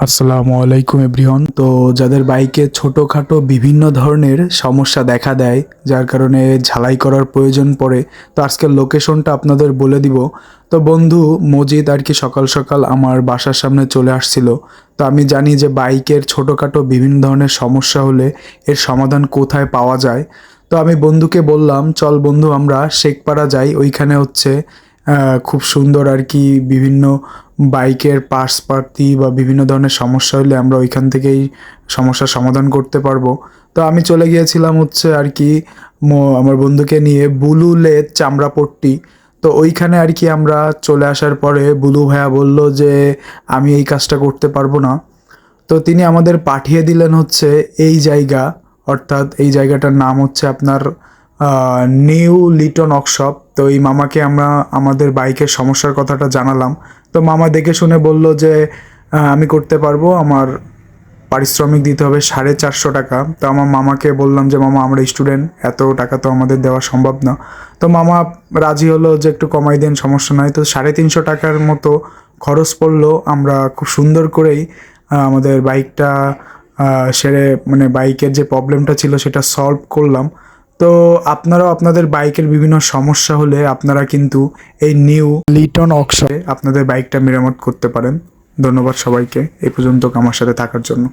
আসসালামু আলাইকুম এভরিওয়ান। তো যাদের বাইকে ছোটোখাটো বিভিন্ন ধরনের সমস্যা দেখা দেয়, যার কারণে ঝালাই করার প্রয়োজন পড়ে, তো আজকের লোকেশনটা আপনাদের বলে দিব। তো বন্ধু মজিদ আর কি সকাল সকাল আমার বাসার সামনে চলে আসছিল। তো আমি জানি যে বাইকের ছোটোখাটো বিভিন্ন ধরনের সমস্যা হলে এর সমাধান কোথায় পাওয়া যায়। তো আমি বন্ধুকে বললাম, চল বন্ধু আমরা শেখপাড়া যাই, ওইখানে হচ্ছে খুব সুন্দর আর কি বিভিন্ন বাইকের পার্টসপাতি বা বিভিন্ন ধরনের সমস্যা হলে আমরা ওইখান থেকেই সমস্যার সমাধান করতে পারবো। তো আমি চলে গিয়েছিলাম হচ্ছে আর কি আমার বন্ধুকে নিয়ে বুলুলের চামড়াপট্টি। তো ওইখানে আর কি আমরা চলে আসার পরে বুলু ভাইয়া বলল যে আমি এই কাজটা করতে পারবো না। তো তিনি আমাদের পাঠিয়ে দিলেন হচ্ছে এই জায়গা, অর্থাৎ এই জায়গাটার নাম হচ্ছে আপনার নিউ লিটন ওয়ার্কশপ। তো এই মামাকে আমরা আমাদের বাইকের সমস্যার কথাটা জানালাম। তো মামা দেখে শুনে বলল যে আমি করতে পারবো, আমার পারিশ্রমিক দিতে হবে 450 টাকা। তো আমার মামাকে বললাম যে মামা আমরা স্টুডেন্ট, এত টাকা তো আমাদের দেওয়া সম্ভব না। তো মামা রাজি হলো যে একটু কমাই দেন, সমস্যা নয়। তো 350 টাকার মতো খরচ পড়লো। আমরা খুব সুন্দর করেই আমাদের বাইকটা সেরে মানে বাইকের যে প্রবলেমটা ছিল সেটা সলভ করলাম। তো আপনারাও আপনাদের বাইকের বিভিন্ন সমস্যা হলে আপনারা কিন্তু এই নিউ লিটন ওয়ার্কশপে আপনাদের বাইকটা মেরামত করতে পারেন। ধন্যবাদ সবাইকে এই পর্যন্ত আমার সাথে থাকার জন্য।